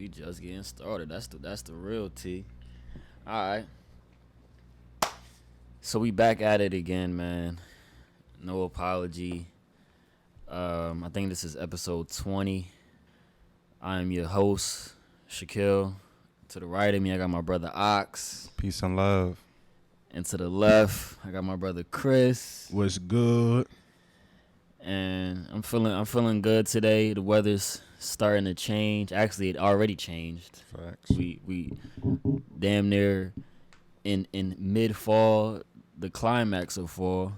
We just getting started. That's the real tea. All right. So we back at it again, man. No apology. I think this is episode 20. I am your host, SHAQUILLE. To the right of me, I got my brother Ox. Peace and love. And to the left, I got my brother Chris. What's good? And I'm feeling good today. The weather's starting to change. Actually, it already changed. Facts. We damn near in mid fall, the climax of fall.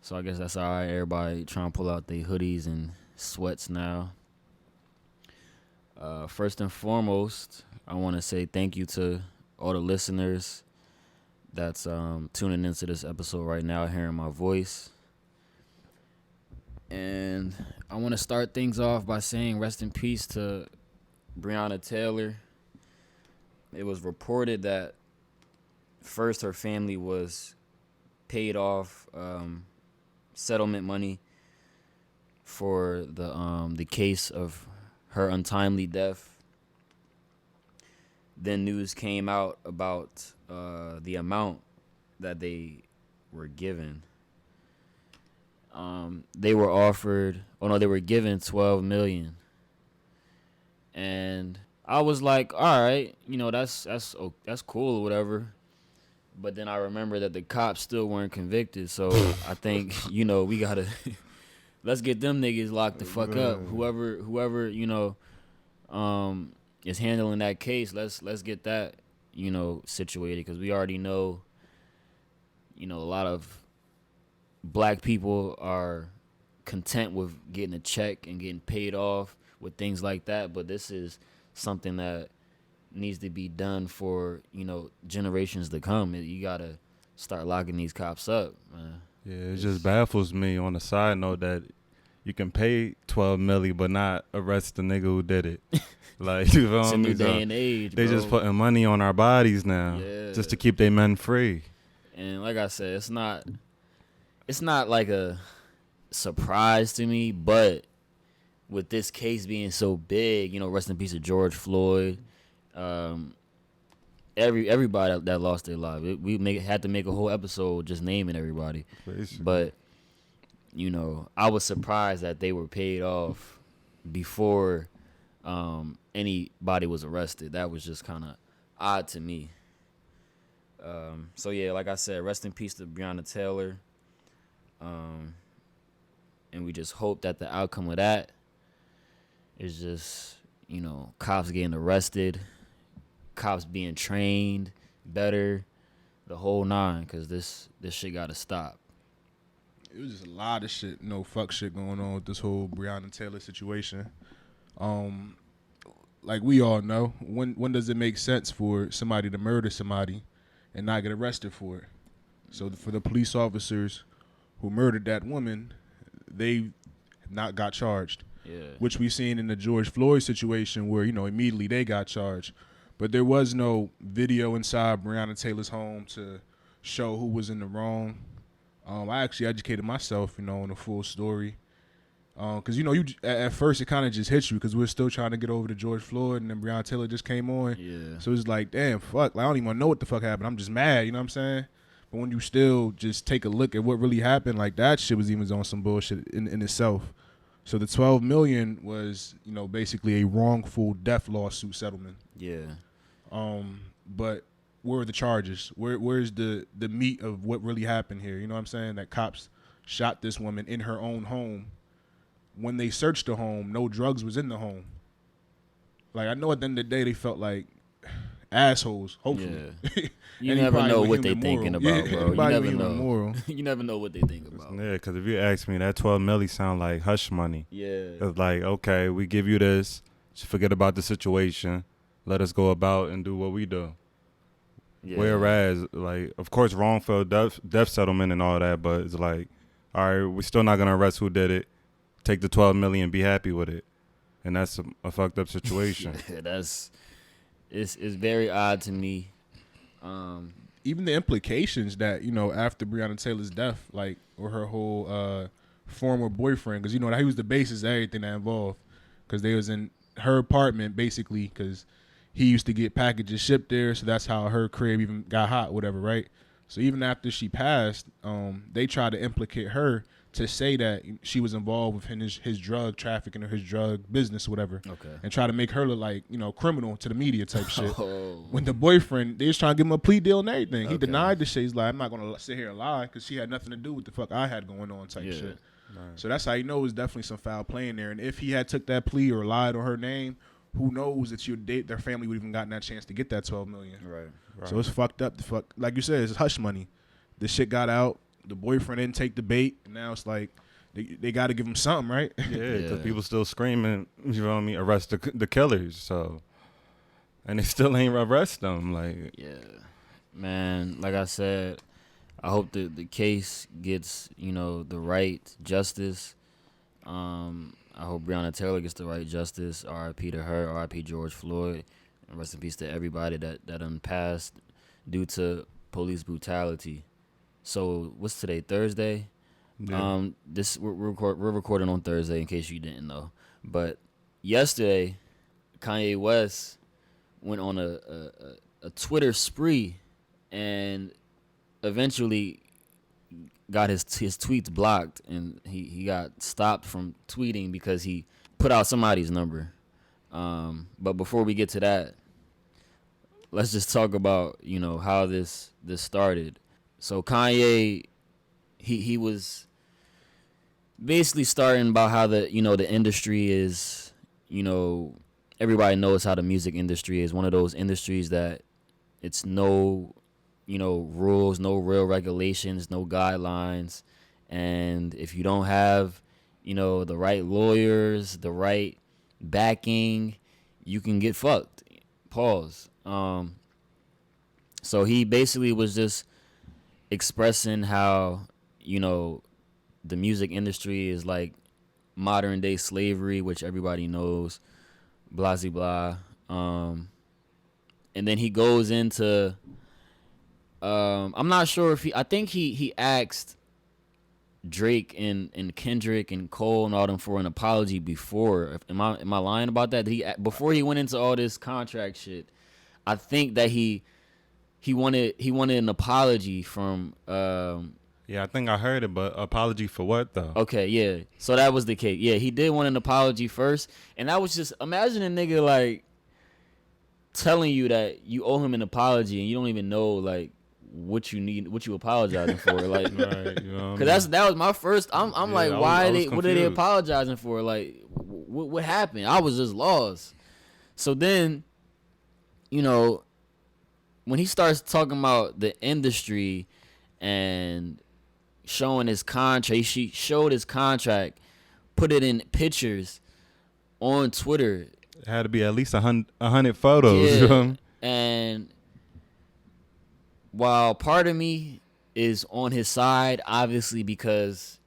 So I guess that's all right. Everybody trying to pull out their hoodies and sweats now. First and foremost, I want to say thank you to all the listeners that's tuning into this episode right now, hearing my voice. And I want to start things off by saying rest in peace to Breonna Taylor. It was reported that first her family was paid off settlement money for the case of her untimely death. Then news came out about the amount that they were given. They were given $12 million. And I was like, all right, that's cool or whatever. But then I remember that the cops still weren't convicted. So I think, we got to let's get them niggas locked the fuck up. Whoever, is handling that case, let's get that, situated, because we already know, a lot of black people are content with getting a check and getting paid off with things like that, but this is something that needs to be done for, generations to come. You gotta start locking these cops up, man. Yeah, it just baffles me on the side note that you can pay $12 million but not arrest the nigga who did it. Like, you feel It's a me? new day and age, They bro. just putting money on our bodies now, just to keep their men free. And like I said, it's not like a surprise to me, but with this case being so big, rest in peace of George Floyd, everybody that lost their life. Had to make a whole episode just naming everybody. Basically. But, I was surprised that they were paid off before anybody was arrested. That was just kind of odd to me. So, yeah, like I said, rest in peace to Breonna Taylor. And we just hope that the outcome of that is just, cops getting arrested, cops being trained better, the whole nine, because this shit got to stop. It was just a lot of shit, fuck shit going on with this whole Breonna Taylor situation. Like we all know, when does it make sense for somebody to murder somebody and not get arrested for it? So for the police officers who murdered that woman, they not got charged. Yeah. Which we seen in the George Floyd situation where, immediately they got charged. But there was no video inside Breonna Taylor's home to show who was in the wrong. I actually educated myself, on the full story. Because, at first it kind of just hits you because we're still trying to get over to George Floyd, and then Breonna Taylor just came on. Yeah. So it's like, damn, fuck. Like, I don't even know what the fuck happened. I'm just mad, you know what I'm saying? But when you still just take a look at what really happened, like that shit was even on some bullshit in itself. So the $12 million was, basically a wrongful death lawsuit settlement. Yeah. But where are the charges? Where's the meat of what really happened here? You know what I'm saying? That cops shot this woman in her own home. When they searched the home, no drugs was in the home. Like, I know at the end of the day they felt like assholes, hopefully. Yeah. You never know what they thinking about, bro. You never know. Moral. You never know what they think about. Yeah, because if you ask me, that $12 million sound like hush money. Yeah. It's like, okay, we give you this, just forget about the situation, let us go about and do what we do. Yeah. Whereas, like, of course, wrongful death settlement and all that, but it's like, all right, we're still not gonna arrest who did it. Take the $12 million and be happy with it, and that's a fucked up situation. Yeah, it's very odd to me. Even the implications that, after Breonna Taylor's death, like, or her whole former boyfriend, because, he was the basis of everything that involved, because they was in her apartment basically because he used to get packages shipped there, so that's how her crib even got hot, whatever, right? So even after she passed, they tried to implicate her to say that she was involved with his drug trafficking or his drug business or whatever. Okay. And try to make her look like, criminal to the media type shit. Oh. When the boyfriend, they was trying to give him a plea deal and everything. Okay. He denied the shit. He's like, I'm not going to sit here and lie because she had nothing to do with the fuck I had going on type shit. Right. So that's how you know it's definitely some foul play in there. And if he had took that plea or lied on her name, who knows that their family would even gotten that chance to get that $12 million. Right. So it's fucked up. Like you said, it's hush money. The shit got out. The boyfriend didn't take the bait. And now it's like they got to give him something, right? Yeah, because people still screaming, you know what I mean, arrest the killers. So, and they still ain't arrest them. Like, yeah, man. Like I said, I hope the case gets the right justice. I hope Breonna Taylor gets the right justice. R.I.P. to her. R.I.P. George Floyd. And rest in peace to everybody that passed due to police brutality. So what's today? Thursday. Yeah. We're recording on Thursday in case you didn't know. But yesterday, Kanye West went on a Twitter spree and eventually got his tweets blocked, and he got stopped from tweeting because he put out somebody's number. But before we get to that, let's just talk about how this started. So Kanye, he was basically starting about how the industry is, everybody knows how the music industry is one of those industries that it's no rules, no real regulations, no guidelines. And if you don't have, the right lawyers, the right backing, you can get fucked. Pause. So he basically was just expressing how, the music industry is like modern day slavery, which everybody knows, blah, blah, blah. And then he goes into, I'm not sure if I think he asked Drake and Kendrick and Cole and all them for an apology before. Am I lying about that? Before he went into all this contract shit, I think that he wanted an apology from. Yeah, I think I heard it, but apology for what though? Okay, yeah. So that was the case. Yeah, he did want an apology first, and that was just imagine a nigga like telling you that you owe him an apology and you don't even know like what you apologizing for, like, right? Because that was my first. I'm like, what are they apologizing for? Like, what happened? I was just lost. So then, when he starts talking about the industry and showing his contract, she showed his contract, put it in pictures on Twitter. It had to be at least 100 photos. Yeah. And while part of me is on his side, obviously, because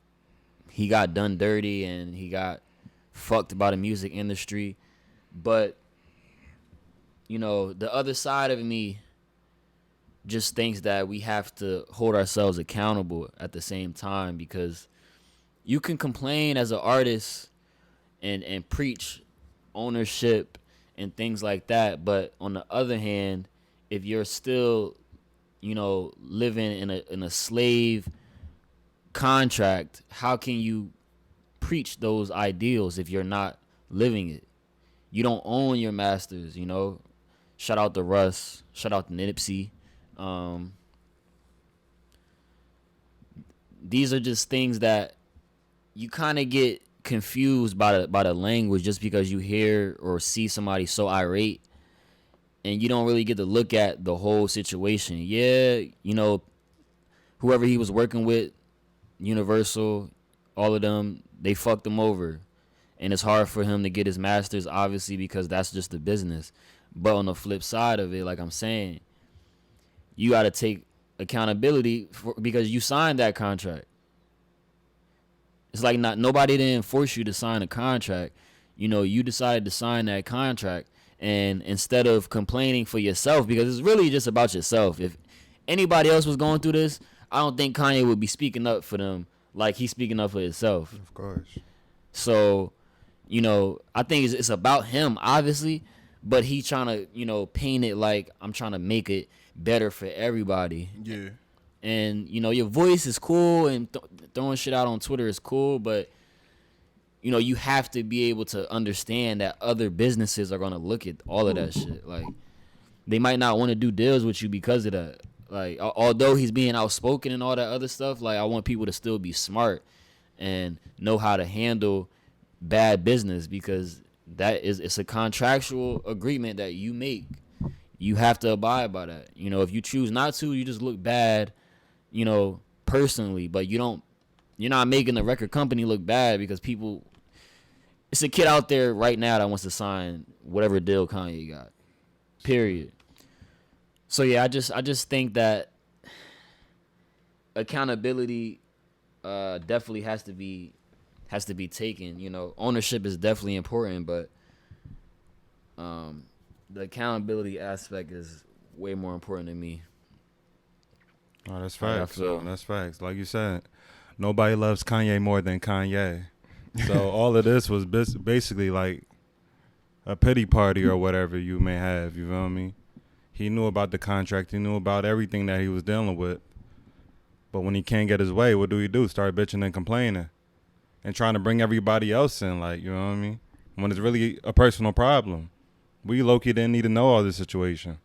he got done dirty and he got fucked by the music industry, but the other side of me just thinks that we have to hold ourselves accountable at the same time, because you can complain as an artist and preach ownership and things like that, but on the other hand, if you're still living in a slave contract, how can you preach those ideals if you're not living it? You don't own your masters, Shout out to Russ. Shout out to Nipsey. These are just things that you kind of get confused by the language just because you hear or see somebody so irate, and you don't really get to look at the whole situation. Yeah, whoever he was working with, Universal, all of them, they fucked him over. And it's hard for him to get his masters, obviously, because that's just the business. But on the flip side of it, like I'm saying, you got to take accountability because you signed that contract. It's like nobody didn't force you to sign a contract. You decided to sign that contract. And instead of complaining for yourself, because it's really just about yourself. If anybody else was going through this, I don't think Kanye would be speaking up for them like he's speaking up for himself. Of course. So, I think it's about him, obviously, but he trying to, paint it like I'm trying to make it better for everybody. Yeah. And, your voice is cool and throwing shit out on Twitter is cool, but, you have to be able to understand that other businesses are going to look at all of that shit. Like, they might not want to do deals with you because of that. Like, although he's being outspoken and all that other stuff, like, I want people to still be smart and know how to handle bad business, because it's a contractual agreement that you make. You have to abide by that. If you choose not to, you just look bad, personally, but you're not making the record company look bad, because people, it's a kid out there right now that wants to sign whatever deal Kanye got. Period. So yeah, I just think that accountability definitely has to be taken. Ownership is definitely important, but the accountability aspect is way more important to me. Oh, that's facts. That's facts. Like you said, nobody loves Kanye more than Kanye. So all of this was basically like a pity party or whatever you may have. You feel me? He knew about the contract. He knew about everything that he was dealing with. But when he can't get his way, what do? Start bitching and complaining and trying to bring everybody else in, like, you know what I mean? When it's really a personal problem. We low-key didn't need to know all this situation.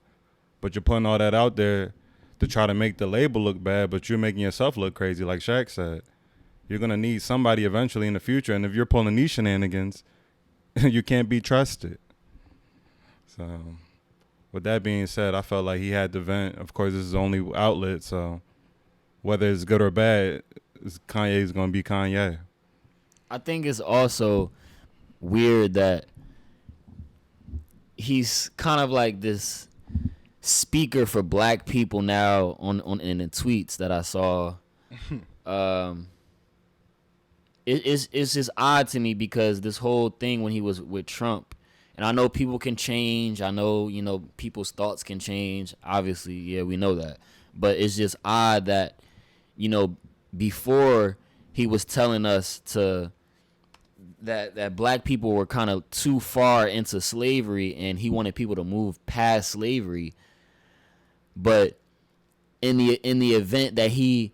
But you're putting all that out there to try to make the label look bad, but you're making yourself look crazy, like Shaq said. You're going to need somebody eventually in the future, and if you're pulling these shenanigans, you can't be trusted. So, with that being said, I felt like he had to vent. Of course, this is his only outlet, so whether it's good or bad, Kanye's going to be Kanye. I think it's also weird that he's kind of like this speaker for black people now on in the tweets that I saw. It's just odd to me, because this whole thing when he was with Trump, and I know people can change. I know, people's thoughts can change. Obviously, yeah, we know that. But it's just odd that, before he was telling us that black people were kind of too far into slavery and he wanted people to move past slavery. But in the event that he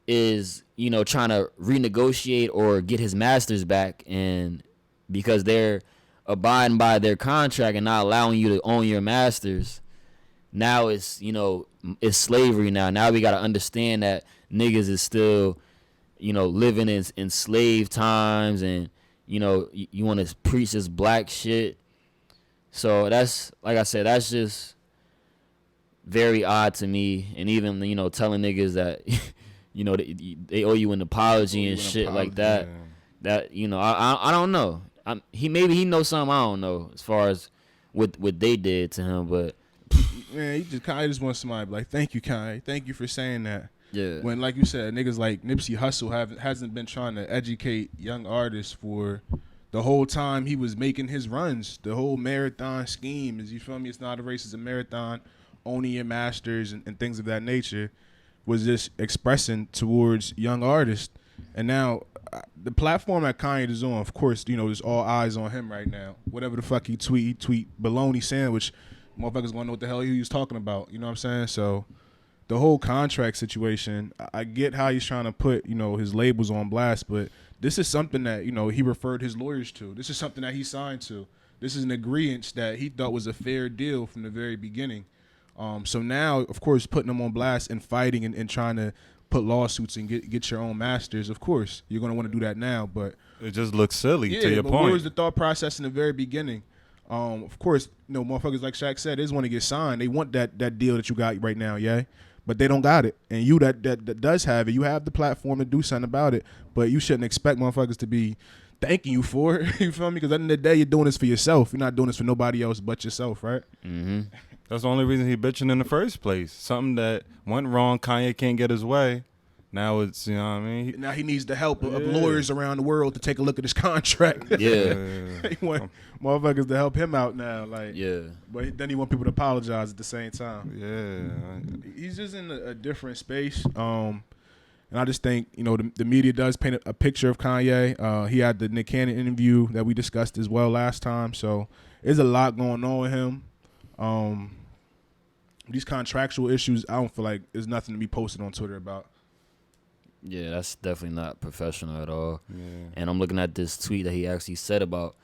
is, trying to renegotiate or get his masters back, and because they're abiding by their contract and not allowing you to own your masters, now it's, it's slavery now. Now we got to understand that niggas is still, living in slave times, and, you want to preach this black shit. So that's, like I said, that's just very odd to me. And even, telling niggas that, they owe you an apology and shit like that. Yeah. That, I don't know. Maybe he knows something I don't know as far as what they did to him, but man, Kanye just wants somebody to be like, thank you, Kanye. Thank you for saying that. Yeah. When, like you said, niggas like Nipsey Hussle hasn't been trying to educate young artists for the whole time he was making his runs. The whole marathon scheme is, you feel me? It's not a race, it's a marathon. Owning your masters and things of that nature was just expressing towards young artists. And now the platform that Kanye is on, of course, there's all eyes on him right now. Whatever the fuck he tweet bologna sandwich, motherfuckers gonna know what the hell he was talking about. You know what I'm saying? So the whole contract situation, I get how he's trying to put, his labels on blast, but this is something that, he referred his lawyers to. This is something that he signed to. This is an agreement that he thought was a fair deal from the very beginning. So now, of course, putting them on blast and fighting and trying to put lawsuits and get your own masters, of course, you're going to want to do that now. But it just looks silly, to your but point. Where was the thought process in the very beginning? Of course, motherfuckers like Shaq said, they just want to get signed. They want that deal that you got right now, yeah? But they don't got it. And you that does have it, you have the platform to do something about it. But you shouldn't expect motherfuckers to be thanking you for it. You feel me? Because at the end of the day, you're doing this for yourself. You're not doing this for nobody else but yourself, right? Mm-hmm. That's the only reason he bitching in the first place. Something that went wrong, Kanye can't get his way. Now it's, you know what I mean? Now he needs the help of lawyers around the world to take a look at his contract. Yeah. He want motherfuckers to help him out now. Like, yeah. But then he want people to apologize at the same time. Yeah. He's just in a different space. And I just think, the media does paint a picture of Kanye. He had the Nick Cannon interview that we discussed as well last time. So there's a lot going on with him. These contractual issues, I don't feel like there's nothing to be posted on Twitter about. Yeah, that's definitely not professional at all. Yeah. And I'm looking at this tweet that he actually said about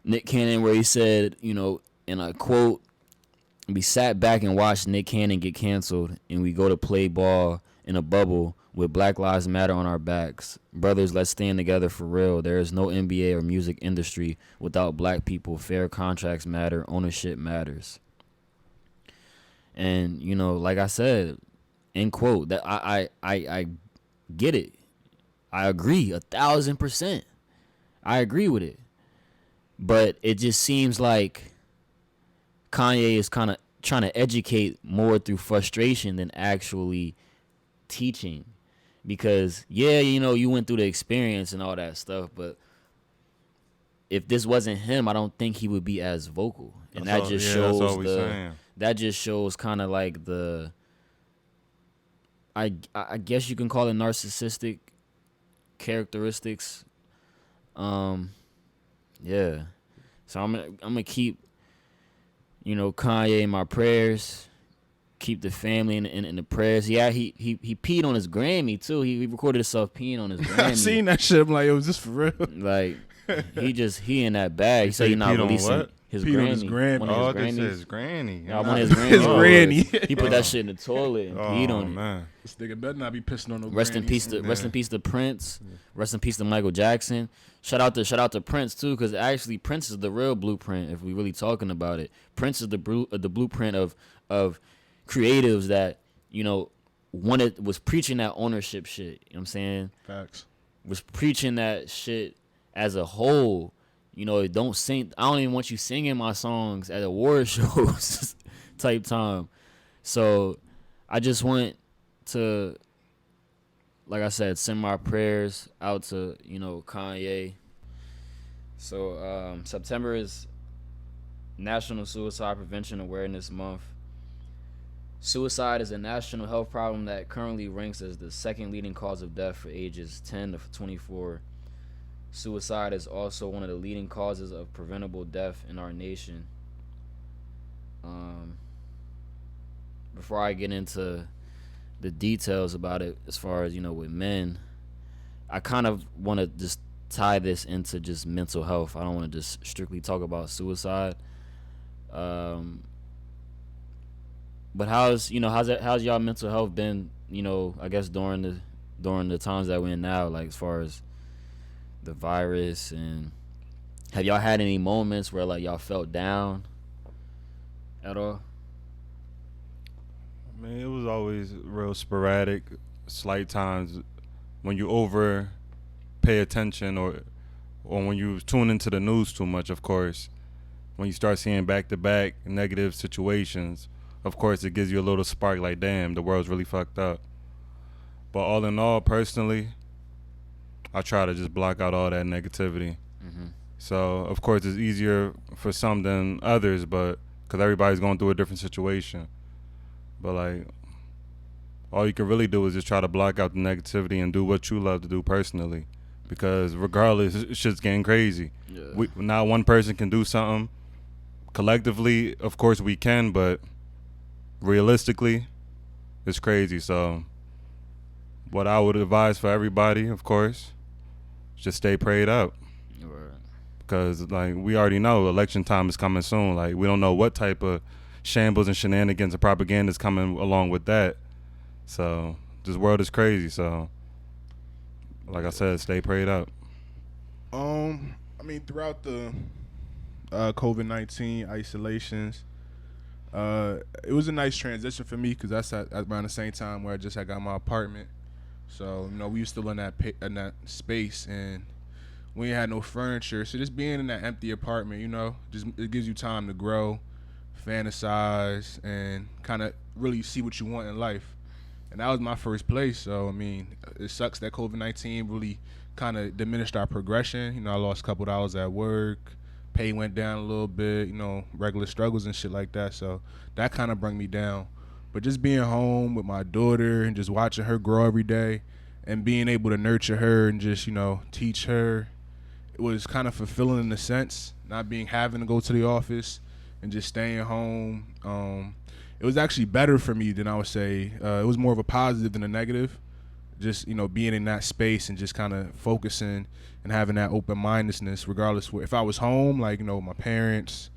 Nick Cannon where he said, and I quote, "We sat back and watched Nick Cannon get canceled, and we go to play ball in a bubble with Black Lives Matter on our backs. Brothers, let's stand together for real. There is no NBA or music industry without black people. Fair contracts matter. Ownership matters." And, like I said, end quote, that I get it. I agree 1,000%. I agree with it. But it just seems like Kanye is kind of trying to educate more through frustration than actually teaching. Because, you went through the experience and all that stuff, but if this wasn't him, I don't think he would be as vocal. And that just shows that just shows kind of like I guess you can call it narcissistic characteristics. Yeah. So I'm gonna keep, Kanye in my prayers. Keep the family in the prayers. Yeah, he peed on his Grammy too. He recorded himself peeing on his Grammy. I seen that shit. I'm like, was this for real? Like, he in that bag. He said he not releasing his Pee Grammy. on his Grammy. One of Oh, his they said Grammys. his granny. Yeah, one of his Grammys. His granny. He put that shit in the toilet and peed on it. Man. This nigga better not be pissing on no Rest in peace to Prince. Rest in peace to Michael Jackson. Shout out to Prince too, because actually Prince is the real blueprint. If we really talking about it, Prince is the blueprint of creatives that was preaching that ownership shit. You know what I'm saying? Facts. Was preaching that shit as a whole. Don't sing. I don't even want you singing my songs at award shows type time. So I just want to, like I said, send my prayers out to, Kanye. So September is National Suicide Prevention Awareness Month. Suicide is a national health problem that currently ranks as the second leading cause of death for ages 10 to 24. Suicide is also one of the leading causes of preventable death in our nation. Before I get into the details about it, as far as, with men, I kind of want to just tie this into just mental health. I don't want to just strictly talk about suicide. But how's y'all mental health been, I guess during the times that we're in now, like as far as the virus, and have y'all had any moments where like y'all felt down at all? I mean, it was always real sporadic, slight times when you over pay attention or when you tune into the news too much, of course. When you start seeing back-to-back negative situations, of course, it gives you a little spark like, damn, the world's really fucked up. But all in all, personally, I try to just block out all that negativity. Mm-hmm. So, of course, it's easier for some than others, but because everybody's going through a different situation. But, like, all you can really do is just try to block out the negativity and do what you love to do personally. Because regardless, shit's getting crazy. Yeah. Not one person can do something. Collectively, of course, we can, but realistically, it's crazy. So what I would advise for everybody, of course, just stay prayed up. Right. Because, like, we already know election time is coming soon. Like, we don't know what type of shambles and shenanigans and propaganda is coming along with that. So this world is crazy. So, like I said, stay prayed up. I mean, throughout the COVID-19 isolations, it was a nice transition for me because that's at around the same time where I just had got my apartment. So, we were still in that space, and we ain't had no furniture. So just being in that empty apartment, just it gives you time to grow, fantasize, and kind of really see what you want in life. And that was my first place. So, I mean, it sucks that COVID-19 really kind of diminished our progression. I lost a couple of hours at work. Pay went down a little bit, regular struggles and shit like that. So that kind of brought me down. But just being home with my daughter and just watching her grow every day and being able to nurture her and just, teach her, it was kind of fulfilling in a sense, not having to go to the office and just staying home. It was actually better for me than I would say. It was more of a positive than a negative. Just, being in that space and just kind of focusing and having that open-mindedness regardless. If I was home, like, my parents,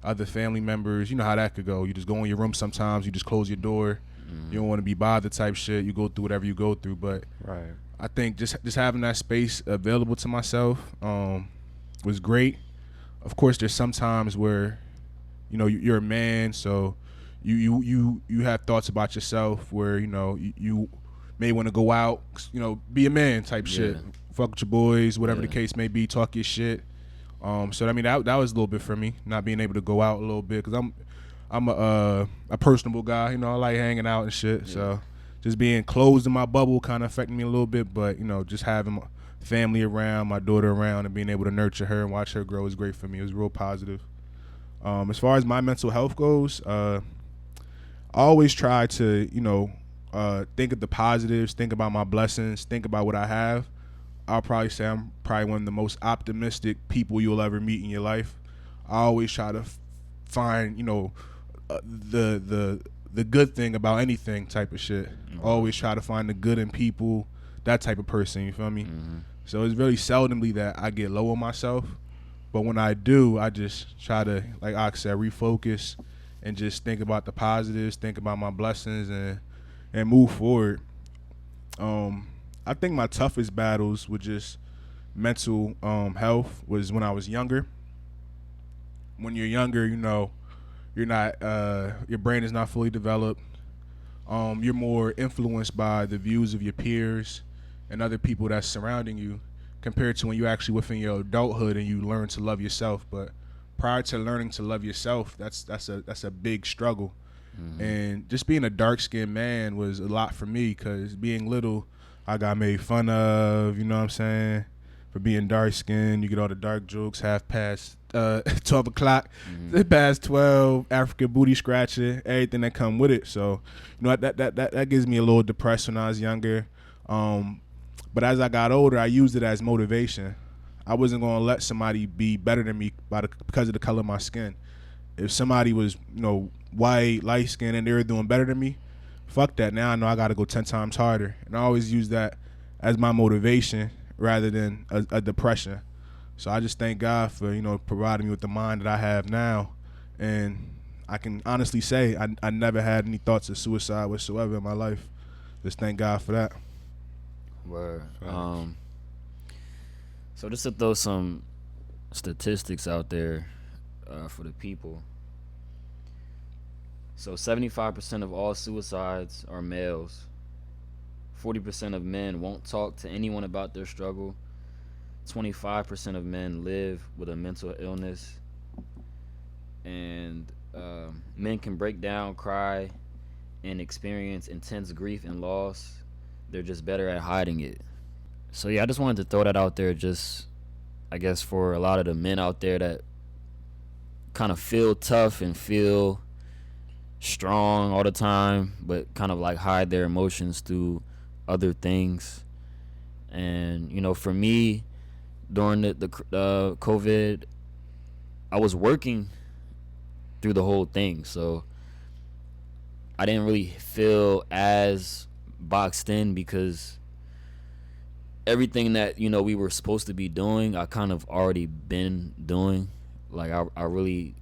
other family members, you know how that could go. You just go in your room sometimes, you just close your door. You don't want to be bothered type shit. You go through whatever you go through. But Right. I think just having that space available to myself was great. Of course, there's some times where, you're a man, so you have thoughts about yourself where, you may want to go out, be a man type shit. Fuck with your boys, whatever the case may be, talk your shit. So I mean that was a little bit for me, not being able to go out a little bit, because I'm a personable guy, I like hanging out and shit. Yeah. So just being closed in my bubble kind of affected me a little bit, but just having my family around, my daughter around, and being able to nurture her and watch her grow is great for me. It was real positive. As far as my mental health goes, I always try to think of the positives, think about my blessings, think about what I have. I'll probably say I'm probably one of the most optimistic people you'll ever meet in your life. I always try to find, the good thing about anything type of shit. Always try to find the good in people, that type of person, you feel me? Mm-hmm. So it's very seldomly that I get low on myself. But when I do, I just try to, like I said, refocus and just think about the positives, think about my blessings, and move forward. I think my toughest battles with just mental health was when I was younger. When you're younger, you're not your brain is not fully developed. You're more influenced by the views of your peers and other people that's surrounding you, compared to when you're actually within your adulthood and you learn to love yourself. But prior to learning to love yourself, that's a big struggle. Mm-hmm. And just being a dark-skinned man was a lot for me, because being little, I got made fun of, you know what I'm saying, for being dark-skinned. You get all the dark jokes, half past 12 o'clock, past 12, African booty scratching, everything that come with it. So, that gives me a little depressed when I was younger. But as I got older, I used it as motivation. I wasn't going to let somebody be better than me because of the color of my skin. If somebody was, white, light-skinned, and they were doing better than me, fuck that. Now I know I got to go 10 times harder. And I always use that as my motivation rather than a depression. So I just thank God for, providing me with the mind that I have now. And I can honestly say I never had any thoughts of suicide whatsoever in my life. Just thank God for that. Word. So just to throw some statistics out there for the people. So 75% of all suicides are males. 40% of men won't talk to anyone about their struggle. 25% of men live with a mental illness. And men can break down, cry, and experience intense grief and loss. They're just better at hiding it. So yeah, I just wanted to throw that out there, just I guess for a lot of the men out there that kind of feel tough and feel strong all the time, but kind of like hide their emotions through other things. And for me, during the COVID, I was working through the whole thing, so I didn't really feel as boxed in, because everything that we were supposed to be doing, I kind of already been doing. Like I really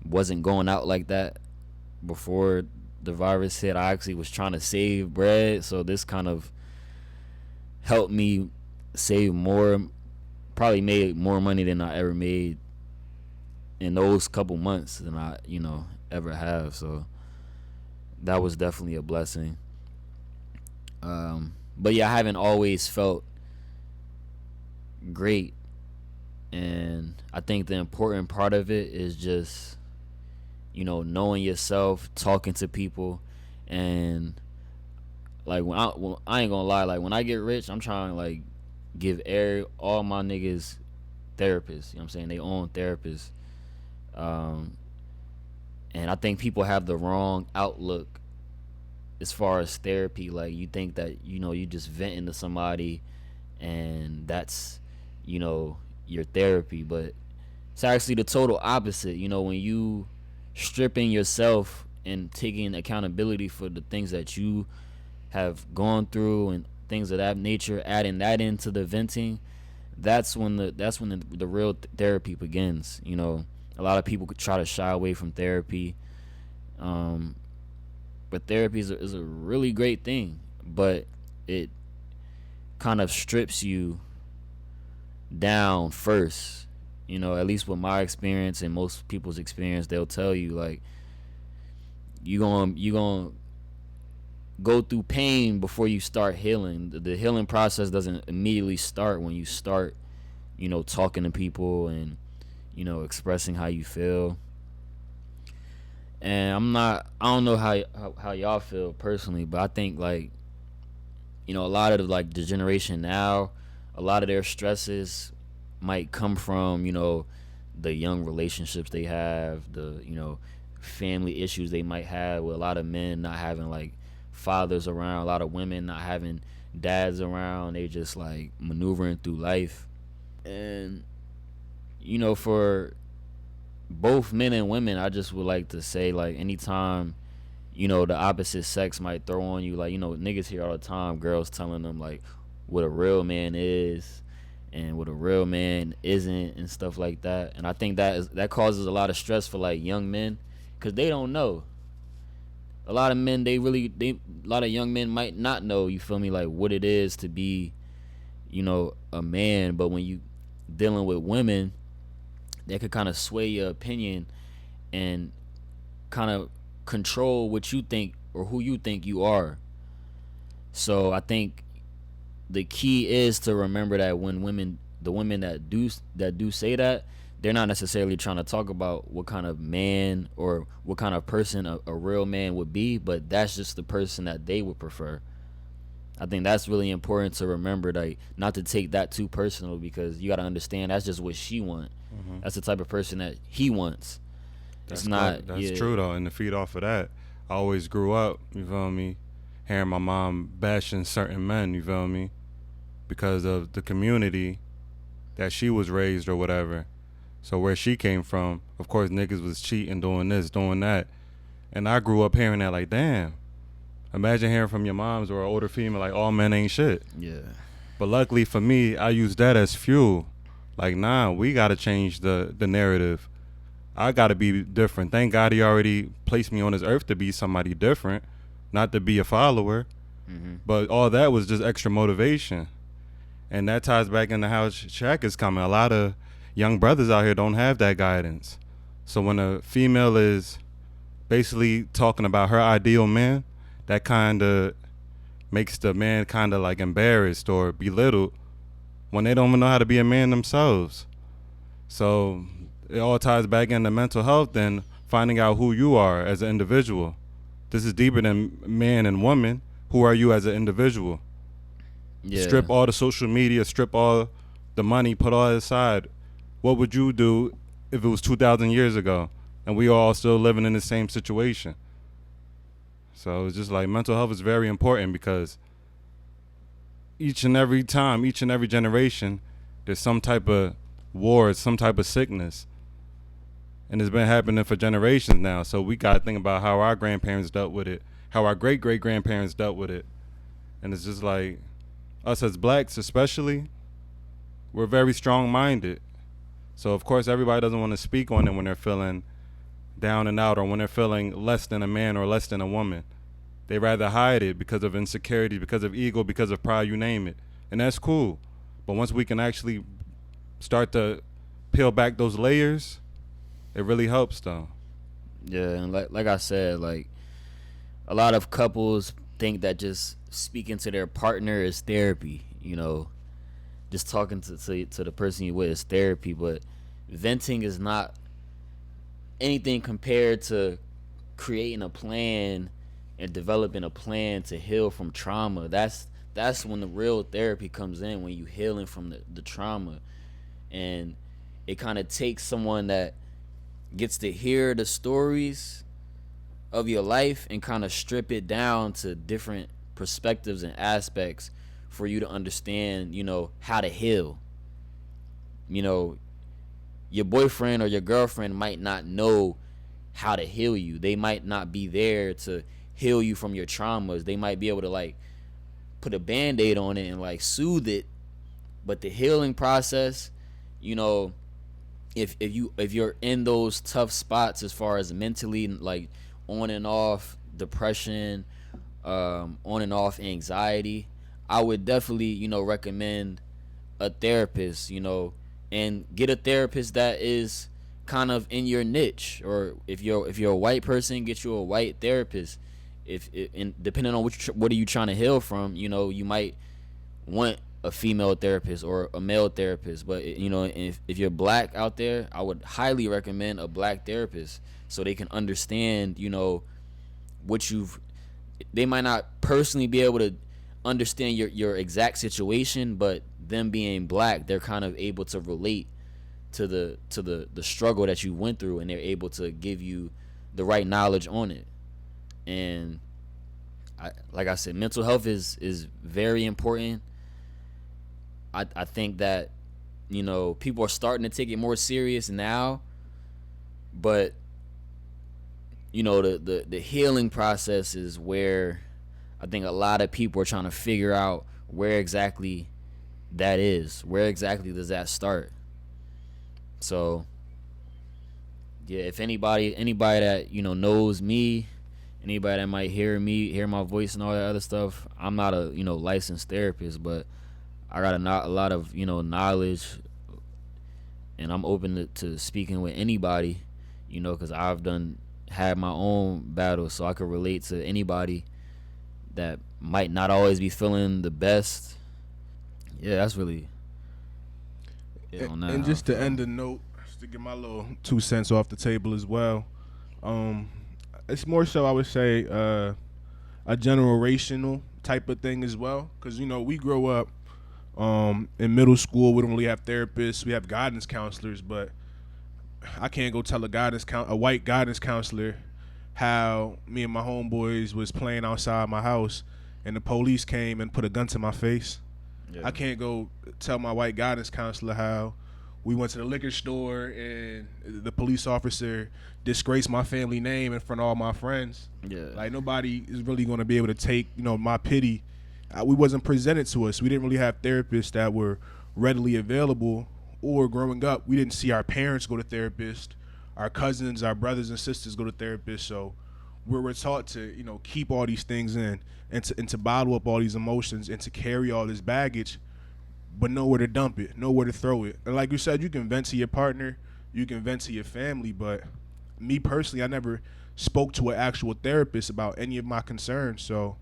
wasn't going out like that before the virus hit. I actually was trying to save bread, so this kind of helped me save more. Probably made more money than I ever made in those couple months than I ever have. So that was definitely a blessing. But yeah, I haven't always felt great, and I think the important part of it is just knowing yourself, talking to people, and like when I ain't gonna lie, like when I get rich, I'm trying to like give all my niggas therapists, what I'm saying, they own therapists. And I think people have the wrong outlook as far as therapy, like you think that you just venting to somebody, and that's your therapy, but it's actually the total opposite. When you stripping yourself and taking accountability for the things that you have gone through and things of that nature, adding that into the venting, that's when the real therapy begins. A lot of people could try to shy away from therapy, um, but therapy is a really great thing, but it kind of strips you down first. At least with my experience and most people's experience, they'll tell you like you gonna go through pain before you start healing. The healing process doesn't immediately start when you start, talking to people and expressing how you feel. And I don't know how y'all feel personally, but I think like a lot of like the generation now, a lot of their stresses might come from the young relationships they have, the family issues they might have with a lot of men not having like fathers around, a lot of women not having dads around. They just like maneuvering through life. And for both men and women, I just would like to say, like, anytime the opposite sex might throw on you, like, niggas hear all the time girls telling them like what a real man is and what a real man isn't and stuff like that. And I think that causes a lot of stress for like young men, because they don't know. A lot of men, a lot of young men might not know, you feel me, like what it is to be a man. But when you dealing with women, that could kind of sway your opinion and kind of control what you think or who you think you are. So I think the key is to remember that when the women that do say that, they're not necessarily trying to talk about what kind of man or what kind of person a real man would be, but that's just the person that they would prefer. I think that's really important to remember, like not to take that too personal, because you got to understand that's just what she wants. Mm-hmm. That's the type of person that he wants. It's not. That's true though. And to feed off of that, I always grew up, you feel me, hearing my mom bashing certain men, you feel me, because of the community that she was raised or whatever. So where she came from, of course, niggas was cheating, doing this, doing that. And I grew up hearing that like, damn, imagine hearing from your moms or an older female like, all men ain't shit. Yeah. But luckily for me, I use that as fuel. Like, nah, we got to change the narrative. I got to be different. Thank God he already placed me on this earth to be somebody different, not to be a follower. Mm-hmm. But all that was just extra motivation. And that ties back into how Shaq is coming. A lot of young brothers out here don't have that guidance. So when a female is basically talking about her ideal man, that kind of makes the man kind of like embarrassed or belittled when they don't even know how to be a man themselves. So it all ties back into mental health and finding out who you are as an individual. This is deeper than man and woman. Who are you as an individual? Yeah. Strip all the social media, strip all the money, put all that aside. What would you do if it was 2,000 years ago and we all still living in the same situation? So it's just like mental health is very important, because each and every time, each and every generation, there's some type of war, some type of sickness. And it's been happening for generations now. So we got to think about how our grandparents dealt with it, how our great-great-grandparents dealt with it. And it's just like, us as blacks especially, we're very strong-minded. So, of course, everybody doesn't want to speak on it when they're feeling down and out or when they're feeling less than a man or less than a woman. They rather hide it because of insecurity, because of ego, because of pride, you name it. And that's cool. But once we can actually start to peel back those layers, it really helps, though. Yeah, and like I said, like a lot of couples think that just speaking to their partner is therapy. Just talking to the person you with is therapy. But venting is not anything compared to creating a plan and developing a plan to heal from trauma. That's when the real therapy comes in, when you healing from the trauma. And it kind of takes someone that gets to hear the stories of your life and kind of strip it down to different perspectives and aspects for you to understand, how to heal. You know, your boyfriend or your girlfriend might not know how to heal you. They might not be there to heal you from your traumas. They might be able to like put a band-aid on it and like soothe it, but the healing process, you know, if you're in those tough spots as far as mentally, like on and off depression, on and off anxiety, I would definitely, recommend a therapist, and get a therapist that is kind of in your niche. Or if you're a white person, get you a white therapist. If and depending on what are you trying to heal from, you might want a female therapist or a male therapist. But if you're black out there, I would highly recommend a black therapist so they can understand, what you've. They might not personally be able to understand your exact situation, but them being black, they're kind of able to relate to the struggle that you went through, and they're able to give you the right knowledge on it. And like I said, mental health is very important. I think that people are starting to take it more serious now, but the healing process is where I think a lot of people are trying to figure out where exactly that is. Where exactly does that start? So yeah, if anybody that knows me, anybody that might hear my voice and all that other stuff, I'm not a licensed therapist, but I got a lot of knowledge, and I'm open to speaking with anybody, because I've had my own battles, so I could relate to anybody that might not always be feeling the best. Yeah, that's really it on that. And just to end the note, just to get my little 2 cents off the table as well. It's more so, I would say, a generational type of thing as well, because we grow up in middle school. We don't really have therapists. We have guidance counselors, but I can't go tell a white guidance counselor how me and my homeboys was playing outside my house and the police came and put a gun to my face. Yeah. I can't go tell my white guidance counselor how we went to the liquor store and the police officer disgraced my family name in front of all my friends. Yeah. Like, nobody is really going to be able to take, my pity. We wasn't presented to us. We didn't really have therapists that were readily available. Or growing up, we didn't see our parents go to therapists, our cousins, our brothers and sisters go to therapists. So we're taught to, keep all these things in and to bottle up all these emotions and to carry all this baggage, but nowhere to dump it, nowhere to throw it. And like you said, you can vent to your partner, you can vent to your family, but me personally, I never spoke to an actual therapist about any of my concerns. So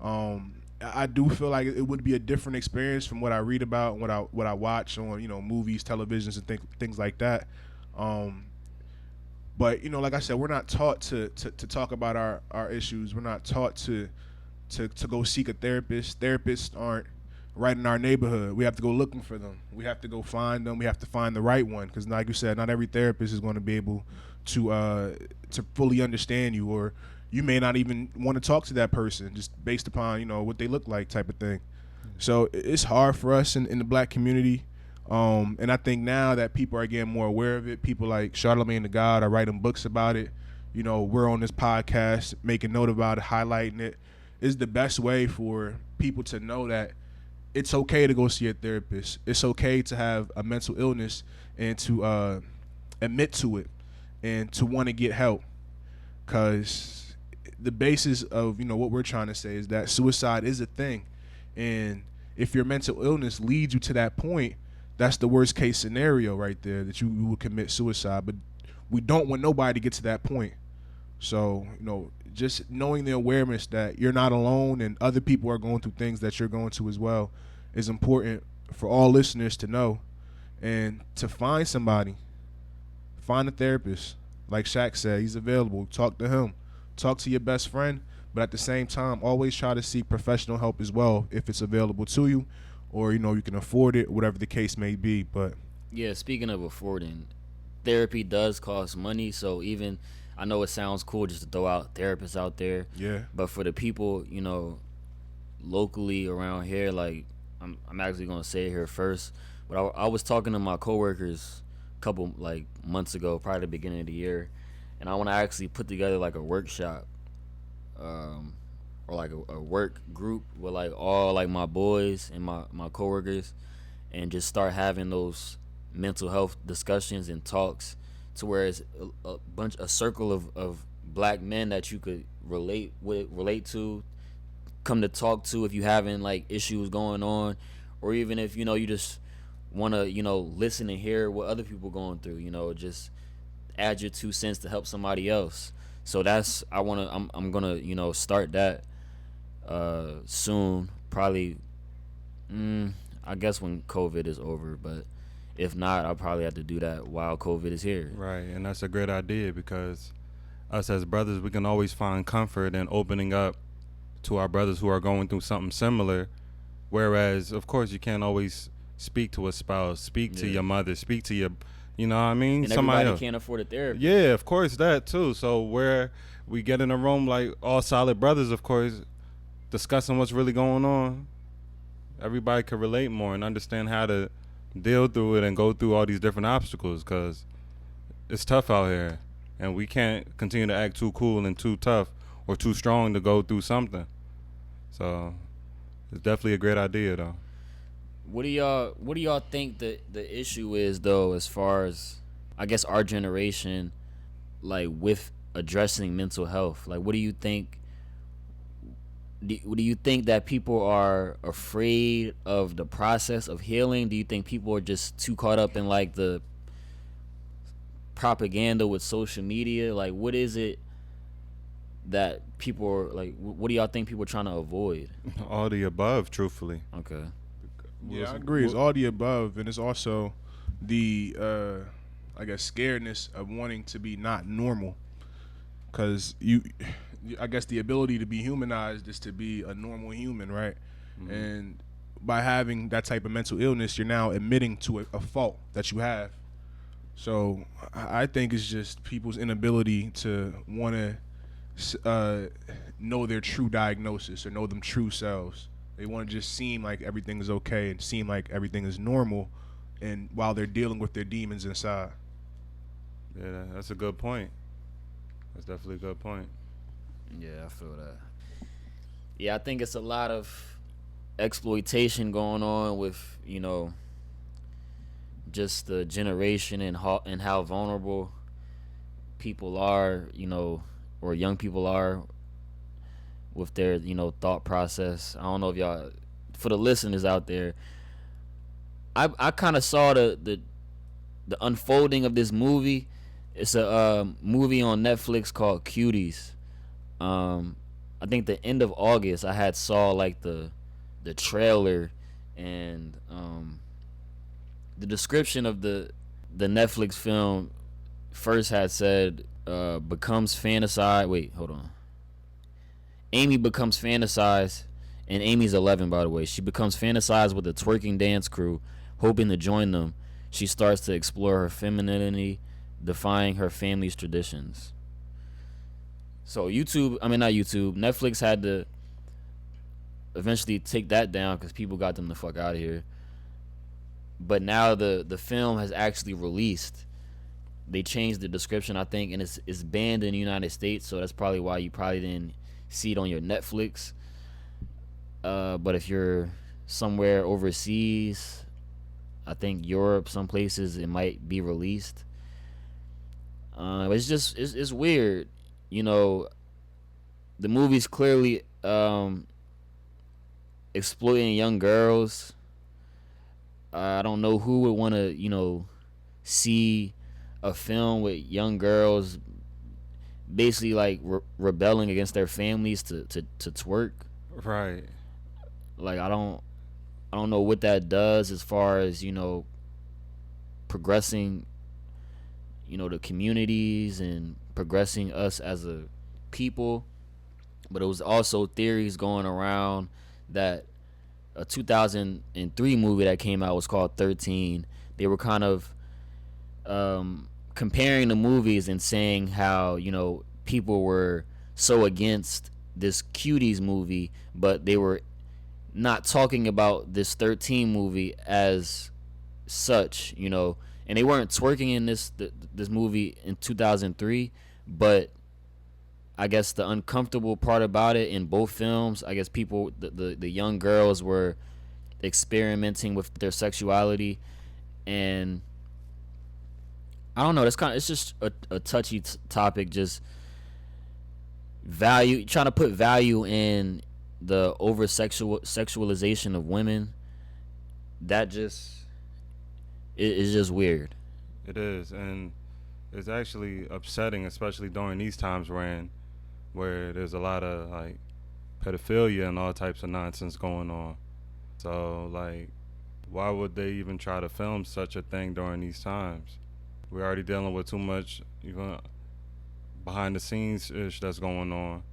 I do feel like it would be a different experience from what I read about and what I watch on movies, televisions, and things like that. But like I said, we're not taught to talk about our issues. We're not taught to go seek a therapist. Therapists aren't right in our neighborhood. We have to go looking for them. We have to go find them. We have to find the right one, because like you said, not every therapist is going to be able to fully understand you, or you may not even want to talk to that person just based upon what they look like, type of thing. So it's hard for us in the black community, and I think now that people are getting more aware of it, people like Charlamagne the God are writing books about it. We're on this podcast making note about it, highlighting it. Is the best way for people to know that it's okay to go see a therapist. It's okay to have a mental illness and to admit to it and to want to get help, because the basis of what we're trying to say is that suicide is a thing, and if your mental illness leads you to that point, that's the worst case scenario right there, that you would commit suicide. But we don't want nobody to get to that point. So just knowing the awareness that you're not alone and other people are going through things that you're going to as well is important for all listeners to know, and to find somebody, find a therapist. Like Shaq said, he's available. Talk to him. Talk to your best friend, but at the same time, always try to seek professional help as well if it's available to you, or you can afford it, whatever the case may be. But yeah, speaking of affording, therapy does cost money. So even I know it sounds cool just to throw out therapists out there. Yeah. But for the people, locally around here, like I'm actually gonna say it here first. But I was talking to my coworkers a couple like months ago, probably the beginning of the year, and I want to actually put together like a workshop, or like a work group with like all like my boys and my coworkers, and just start having those mental health discussions and talks, to where it's a circle of black men that you could relate to, come to talk to if you having like issues going on, or even if you just want to listen and hear what other people going through, just add your 2 cents to help somebody else. So that's I'm gonna start that soon, probably I guess when COVID is over, but if not, I'll probably have to do that while COVID is here. Right, and that's a great idea, because us as brothers, we can always find comfort in opening up to our brothers who are going through something similar. Whereas, of course, you can't always speak to a spouse, speak to your mother, speak to your, you know what I mean? And everybody can't afford a therapist. Yeah, of course, that too. So where we get in a room like all solid brothers, of course, discussing what's really going on, everybody can relate more and understand how to deal through it and go through all these different obstacles, because it's tough out here, and we can't continue to act too cool and too tough or too strong to go through something. So it's definitely a great idea, though. What do y'all think the issue is, though, as far as I guess our generation, like with addressing mental health? Like, what do you think? Do you think that people are afraid of the process of healing? Do you think people are just too caught up in like the propaganda with social media? Like, what is it that people are like? What do y'all think people are trying to avoid? All the above, truthfully. Okay. Yeah, I agree. It's all the above, and it's also the I guess scaredness of wanting to be not normal, because I guess the ability to be humanized is to be a normal human, right? Mm-hmm. And by having that type of mental illness, you're now admitting to a fault that you have. So I think it's just people's inability to want to know their true diagnosis or know them true selves. They want to just seem like everything is okay and seem like everything is normal, and while they're dealing with their demons inside. Yeah, that's a good point. That's definitely a good point. Yeah, I feel that. Yeah, I think it's a lot of exploitation going on with, just the generation and how vulnerable people are, or young people are with their, thought process. I don't know if y'all, for the listeners out there, I kind of saw the unfolding of this movie. It's a movie on Netflix called Cuties. I think the end of August I had saw like the trailer, and the description of the Netflix film first had said becomes fantasized. Wait, hold on. Amy becomes fantasized, and Amy's 11, by the way. She becomes fantasized with a twerking dance crew, hoping to join them. She starts to explore her femininity, defying her family's traditions. So Netflix had to eventually take that down because people got them the fuck out of here. But now the film has actually released. They changed the description, I think, and it's banned in the United States, so that's probably why you probably didn't see it on your Netflix. But if you're somewhere overseas, I think Europe, some places, it might be released. It's weird. The movie's clearly exploiting young girls. I don't know who would want to, see a film with young girls basically like rebelling against their families to twerk. Right. Like I don't know what that does as far as progressing the communities and progressing us as a people. But it was also theories going around that a 2003 movie that came out was called 13. They were kind of comparing the movies and saying how, you know, people were so against this Cuties movie, but they were not talking about this 13 movie as such, you know, and they weren't twerking in this movie in 2003, but I guess the uncomfortable part about it in both films, I guess people, the young girls were experimenting with their sexuality, and I don't know. It's just a touchy topic. Just value, trying to put value in the sexualization of women. That just is just weird. It is, and it's actually upsetting, especially during these times where there's a lot of like pedophilia and all types of nonsense going on. So like, why would they even try to film such a thing during these times? We're already dealing with too much even behind the scenes ish that's going on.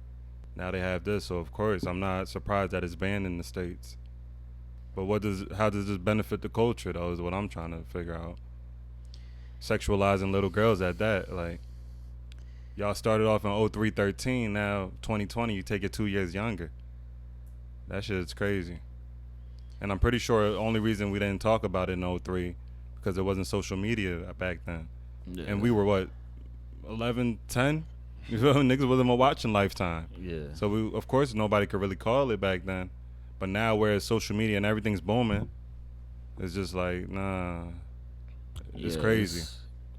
Now they have this, so of course I'm not surprised that it's banned in the States. But how does this benefit the culture though, is what I'm trying to figure out. Sexualizing little girls at that, like, y'all started off in 03-13, now 2020 you take it 2 years younger. That shit's crazy. And I'm pretty sure the only reason we didn't talk about it in 03 because there wasn't social media back then. Yeah. And we were what, 11, 10? You feel me? Niggas wasn't watching Lifetime. Yeah. So we, of course, nobody could really call it back then. But now, where it's social media and everything's booming, it's just like, nah, it's crazy.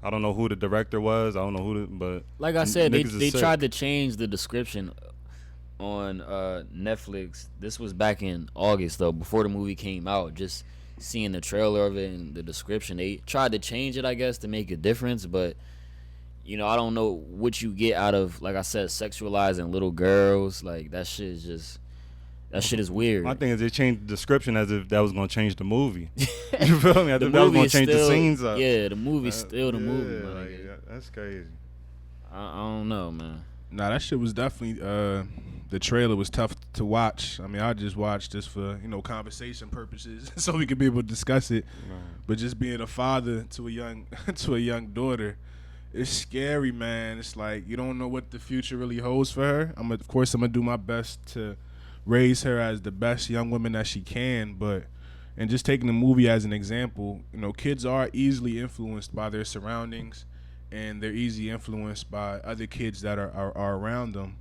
I don't know who the director was. I don't know but like I said, they tried to change the description on Netflix. This was back in August though, before the movie came out. Just seeing the trailer of it and the description, they tried to change it, I guess, to make a difference. But you know, I don't know what you get out of, like I said, sexualizing little girls. Like that shit is just. That shit is weird. My thing is they changed the description as if that was gonna change the movie. You feel me? As if that was gonna change the scenes up. Yeah, the movie's still the movie. Like, that's crazy. I don't know, man. Nah, that shit was definitely the trailer was tough to watch. I mean, I just watched this for, you know, conversation purposes so we could be able to discuss it. Right. But just being a father to a young daughter, it's scary, man. It's like you don't know what the future really holds for her. Of course I'm gonna do my best to raise her as the best young woman that she can, and just taking the movie as an example, you know, kids are easily influenced by their surroundings, and they're easily influenced by other kids that are around them.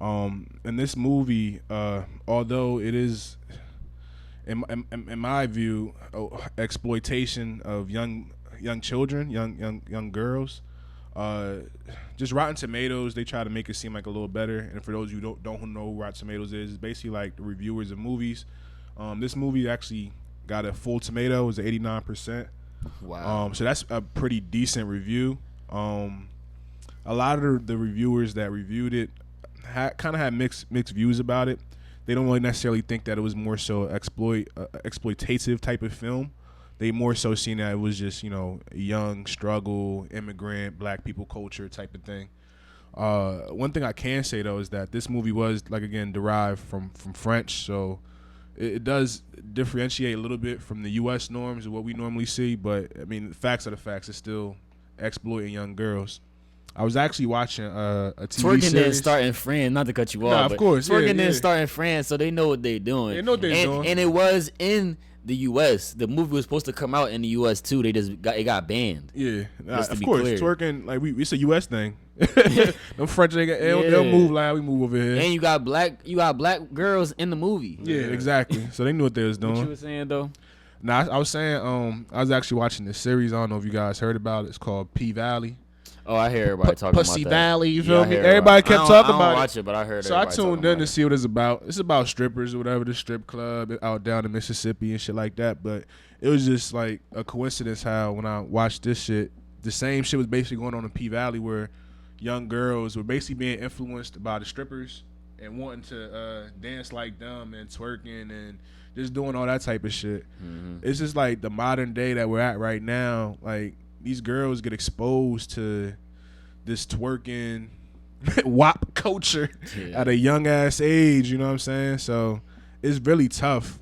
And this movie, although it is, in my view, exploitation of young children, young girls. Just Rotten Tomatoes, they try to make it seem like a little better. And for those of you who don't know who Rotten Tomatoes is, it's basically like the reviewers of movies. This movie actually got a full tomato, it was 89%. Wow. So that's a pretty decent review. A lot of the reviewers that reviewed it kind of had mixed views about it. They don't really necessarily think that it was more so exploitative type of film. They more so seen that it was just, you know, a young struggle, immigrant, black people culture type of thing. One thing I can say, though, is that this movie was, like, again, derived from French. So it does differentiate a little bit from the U.S. norms of what we normally see. But, I mean, the facts are the facts. It's still exploiting young girls. I was actually watching a TV twerking series. didn't start in France, not to cut you off. Of course. Twerking didn't start in France, so they know what they're doing. They know what they're doing. And it was in the U.S. The movie was supposed to come out in the U.S. too. It got banned. Yeah, of course. Clear. Twerking, like it's a U.S. thing. Them French niggas, they'll move like we move over here. And you got black girls in the movie. Yeah, exactly. So they knew what they was doing. What you were saying though? Nah, I was saying I was actually watching this series. I don't know if you guys heard about it. It's called P-Valley. Oh, I hear everybody talking about that. Pussy Valley, you feel me? Everybody kept talking about it. I don't watch it, but I heard. So I tuned in to see what it's about. It's about strippers or whatever, the strip club out down in Mississippi and shit like that. But it was just like a coincidence how when I watched this shit, the same shit was basically going on in P-Valley where young girls were basically being influenced by the strippers and wanting to dance like them and twerking and just doing all that type of shit. Mm-hmm. It's just like the modern day that we're at right now. Like, these girls get exposed to this twerking WAP culture at a young ass age, you know what I'm saying? So it's really tough.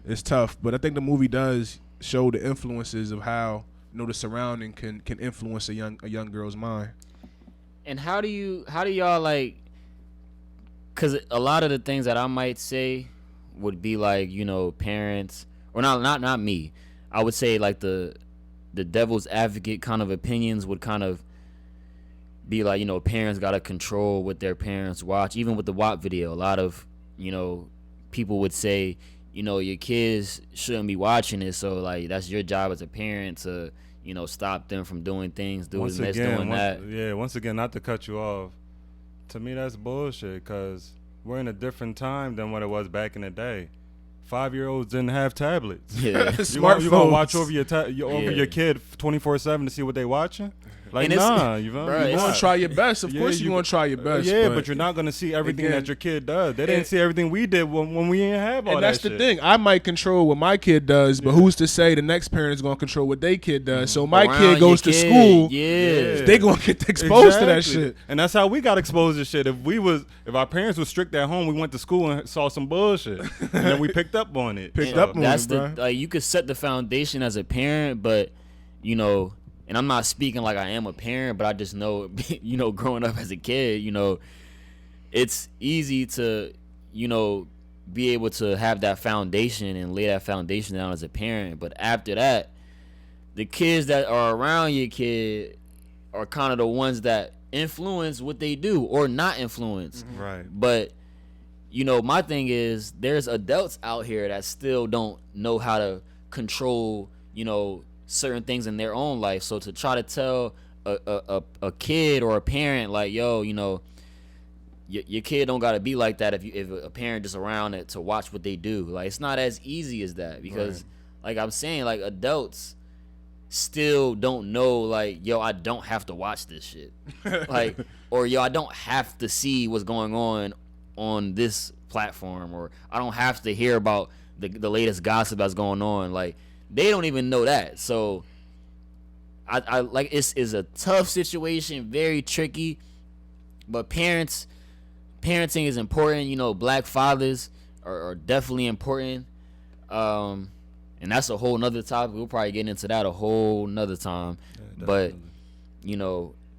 It's tough. But I think the movie does show the influences of how the surrounding can influence a young girl's mind. And how do y'all like? Because a lot of the things that I might say would be like, parents, or not me. I would say like the devil's advocate kind of opinions would kind of be like, parents gotta control what their parents watch. Even with the WAP video, a lot of people would say, your kids shouldn't be watching it, so like that's your job as a parent to stop them from doing things, doing that. Yeah, once again, not to cut you off, to me that's bullshit, because we're in a different time than what it was back in the day. 5-year-olds didn't have tablets. Yeah. You gonna watch over your your kid 24/7 to see what they watching? Like, nah, you know, you're gonna try your best. Of course, you're gonna try your best. Yeah, but you're not gonna see everything that your kid does. They didn't see everything we did when we didn't have all that. And that's the thing. I might control what my kid does, but who's to say the next parent is gonna control what their kid does? So my kid goes to school. Yeah, they gonna get exposed to that shit. And that's how we got exposed to shit. If our parents were strict at home, we went to school and saw some bullshit, and then we picked up on it. You could set the foundation as a parent, but and I'm not speaking like I am a parent, but I just know, growing up as a kid, it's easy to, be able to have that foundation and lay that foundation down as a parent. But after that, the kids that are around your kid are kind of the ones that influence what they do or not influence. Mm-hmm. Right. But, my thing is there's adults out here that still don't know how to control, certain things in their own life. So to try to tell a kid or a parent like, yo, your kid don't gotta be like that if a parent is around it to watch what they do. Like, it's not as easy as that, because like I'm saying, like, adults still don't know, like, yo, I don't have to watch this shit. Like, or yo, I don't have to see what's going on this platform, or I don't have to hear about the latest gossip that's going on. Like, they don't even know that. So I like, it's a tough situation, very tricky. But parenting is important. Black fathers are definitely important. And that's a whole nother topic. We'll probably get into that a whole nother time. Yeah, but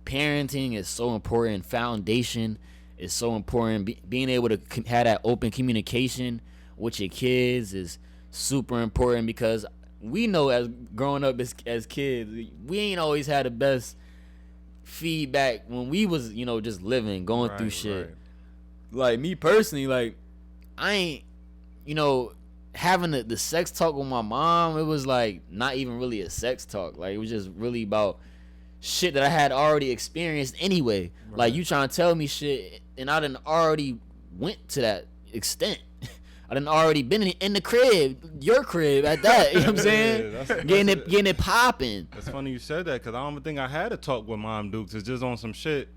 parenting is so important. Foundation is so important. Being able to have that open communication with your kids is super important, because we know, as growing up as kids, we ain't always had the best feedback when we was, just living, going through shit. Right. Like, me personally, like, I ain't, having the sex talk with my mom, it was like not even really a sex talk. Like, it was just really about shit that I had already experienced anyway. Right. Like, you trying to tell me shit, and I done already went to that extent. I done already been in the crib, your crib at that. You know what I'm saying? Yeah, getting it popping. That's funny you said that, because I don't even think I had a talk with Mom Dukes. It's just on some shit.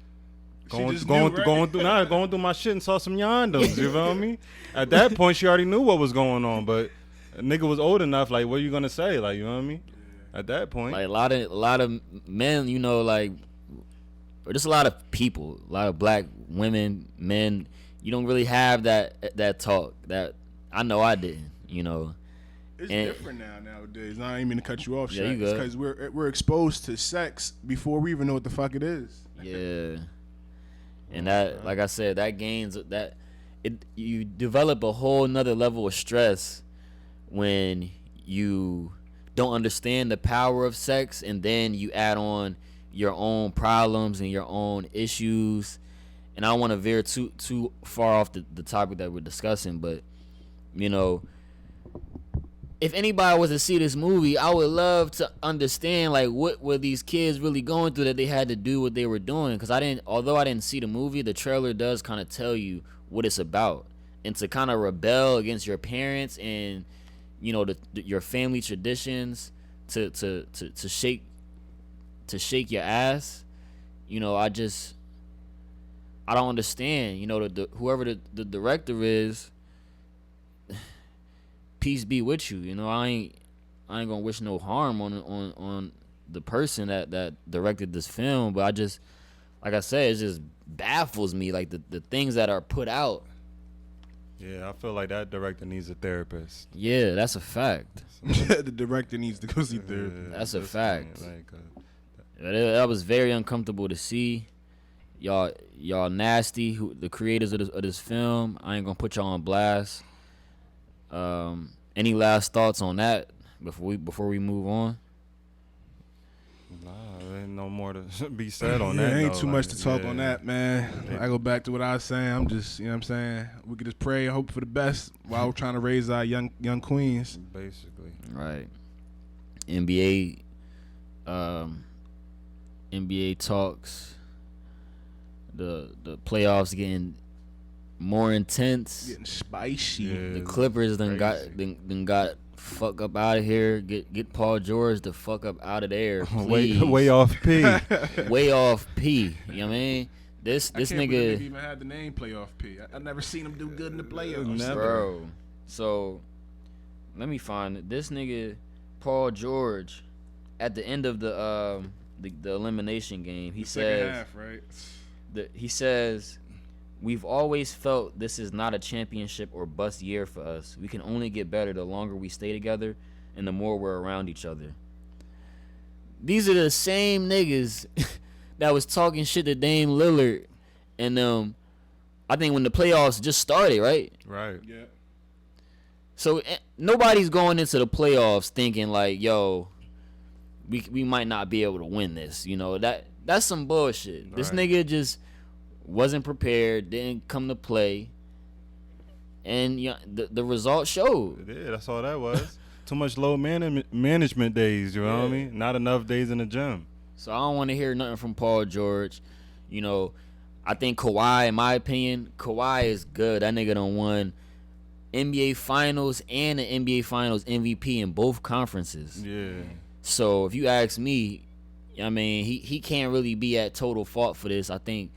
Going through my shit and saw some yondos. You feel me? At that point, she already knew what was going on, but a nigga was old enough. Like, what are you gonna say? Like, you know what I mean? At that point, like, a lot of men, like, or just a lot of people, a lot of black women, men. You don't really have that talk. That I know I didn't. It's different nowadays. I ain't mean to cut you off, Shaq. Yeah, because we're exposed to sex before we even know what the fuck it is. Yeah. And that, like I said, that gains that you develop a whole nother level of stress when you don't understand the power of sex, and then you add on your own problems and your own issues. And I don't want to veer too far off the topic that we're discussing, but if anybody was to see this movie, I would love to understand, like, what were these kids really going through that they had to do what they were doing. Because although I didn't see the movie, the trailer does kind of tell you what it's about. And to kind of rebel against your parents and, your family traditions, to shake your ass, I don't understand. Whoever the director is, peace be with you. I ain't gonna wish no harm on the person that directed this film, but I just, like I said, it just baffles me, like the things that are put out. Yeah, I feel like that director needs a therapist. Yeah, that's a fact. The director needs to go see therapy. That's a fact. Like, That was very uncomfortable to see. Y'all nasty. Who the creators of this film? I ain't gonna put y'all on blast. Any last thoughts on that before we move on? nah, there ain't no more to be said on Yeah, that. ain't though. too Like, much to talk yeah. on that, man. I go back to what I was saying. I'm just, you know what I'm saying? We could just pray and hope for the best while we're trying to raise our young queens. Basically. Right. NBA talks. The playoffs getting more intense. Getting spicy. Yeah. The Clippers done crazy. got fuck up out of here. Get Paul George the fuck up out of there, please. way off P. Way off P. You know what I mean? This I can't believe the nigga, nigga even had the name Playoff P. I never seen him do good in the playoffs. Never. bro. So let me find it. This nigga Paul George at the end of the elimination game, he Second says half, right? he says, "We've always felt this is not a championship or bust year for us. We can only get better the longer we stay together and the more we're around each other." These are the same niggas that was talking shit to Dame Lillard, and I think when the playoffs just started, right? Right. Yeah. So nobody's going into the playoffs thinking like, "Yo, we might not be able to win this." You know, that's some bullshit. This Right. nigga just wasn't prepared, didn't come to play, and the result showed. Yeah, that's all that was. Too much low management days, you know what I mean? Not enough days in the gym. So I don't want to hear nothing from Paul George. You know, I think Kawhi, in my opinion, Kawhi is good. That nigga done won NBA Finals and the NBA Finals MVP in both conferences. Yeah. So if you ask me, I mean, he can't really be at total fault for this. I think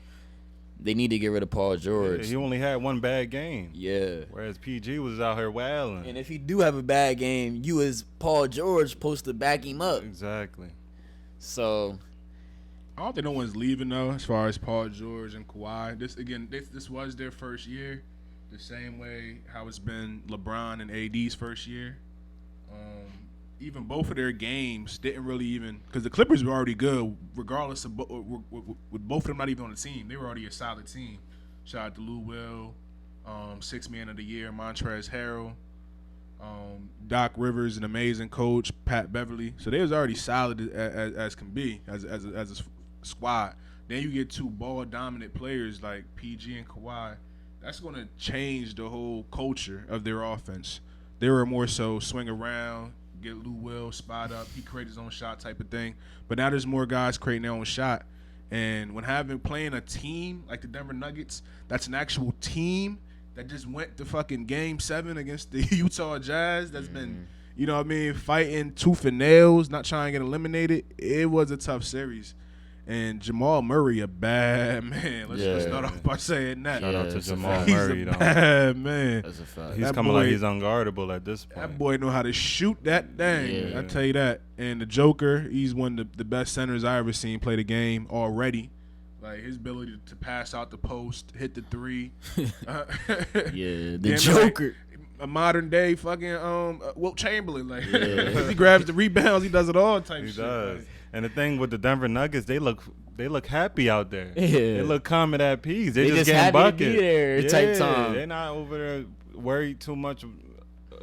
they need to get rid of Paul George. Yeah, he only had one bad game. Yeah. Whereas PG was out here wilding. And if he do have a bad game, you as Paul George supposed to back him up. Exactly. So I don't think no one's leaving though, as far as Paul George and Kawhi. This was their first year, the same way how it's been LeBron and AD's first year. Even both of their games didn't really even, because the Clippers were already good, regardless of with both of them not even on the team. They were already a solid team. Shout out to Lou Will, Sixth Man of the Year, Montrezl Harrell, Doc Rivers, an amazing coach, Pat Beverly. So they was already solid as can be as a squad. Then you get two ball dominant players like PG and Kawhi. That's going to change the whole culture of their offense. They were more so swing around, get Lou Will, spot up, he create his own shot type of thing. But now there's more guys creating their own shot. And when playing a team like the Denver Nuggets, that's an actual team that just went to fucking Game 7 against the Utah Jazz, that's been, you know what I mean, fighting tooth and nails, not trying to get eliminated. It was a tough series. And Jamal Murray, a bad man. Let's start off by saying that. Shout out to Jamal He's Murray, a though. bad man. that's a fact. He's That coming boy- like he's unguardable at this point. That boy know how to shoot that thing. Yeah. I tell you that. And the Joker, he's one of the best centers I ever seen play the game already. Like his ability to pass out the post, hit the three. Yeah, the Damn, Joker. like a modern day fucking Wilt Chamberlain. Like Yeah. he grabs the rebounds, he does it all type He shit. does. Like, And the thing with the Denver Nuggets, they look happy out there. Yeah. They look calm at peace. They just getting happy to buckets. be there type time. They're not over there worried too much of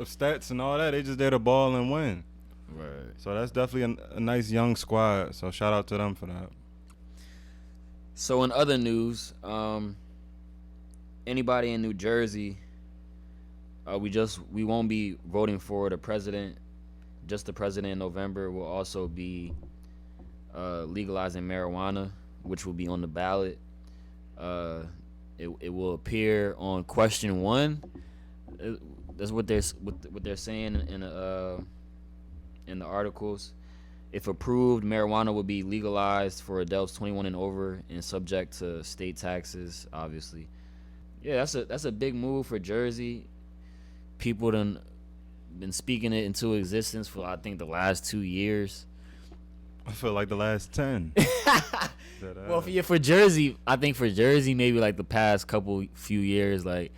stats and all that. They just there to ball and win. Right. So that's definitely a nice young squad. So shout out to them for that. So in other news, anybody in New Jersey, we won't be voting for the president. Just the president in November. Will also be legalizing marijuana, which will be on the ballot. It will appear on question 1. That's what they're saying in the articles. If approved, marijuana will be legalized for adults 21 and over and subject to state taxes, obviously. Yeah, that's a big move for Jersey. People done been speaking it into existence for I think the last 2 years. I feel like the last 10. Well, for Jersey, I think for Jersey maybe like the past few years, like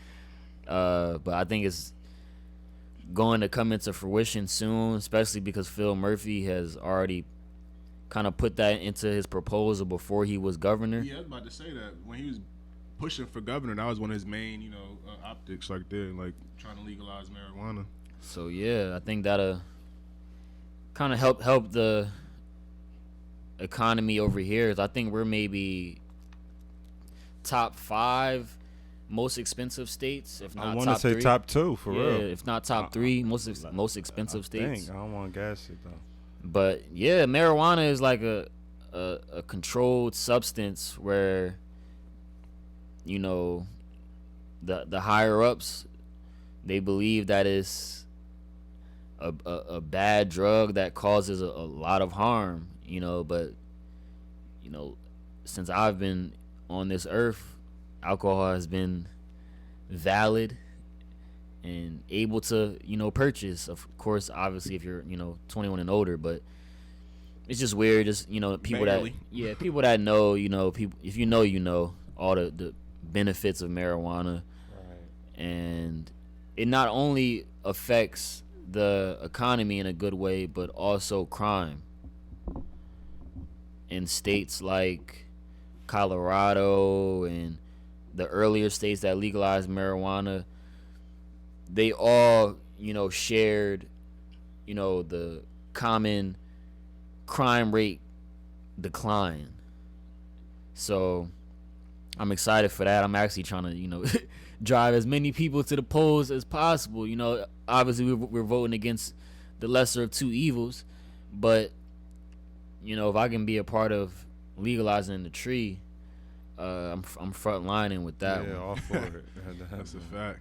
But I think it's going to come into fruition soon, especially because Phil Murphy has already kind of put that into his proposal before he was governor. Yeah, I was about to say that when he was pushing for governor, that was one of his main, optics right there, like trying to legalize marijuana. So yeah, I think that'll kind of help the economy over here. I think we're maybe top 5 most expensive states, if not I top 3. want to say top 2 for real. If not top 3 most expensive states. I don't want to gas it though. But yeah, marijuana is like a controlled substance where the higher ups, they believe that it's a bad drug that causes a lot of harm, but since I've been on this earth, alcohol has been valid and able to purchase, of course, obviously if you're 21 and older. But it's just weird, just people Barely. people that know, people, if you know all the benefits of marijuana. Right. And it not only affects the economy in a good way, but also crime. In states like Colorado and the earlier states that legalized marijuana, they all, shared, the common crime rate decline. So I'm excited for that. I'm actually trying to, drive as many people to the polls as possible. Obviously we're voting against the lesser of two evils, but if I can be a part of legalizing the tree, I'm front lining with that one. Yeah, all for it. That's a fact.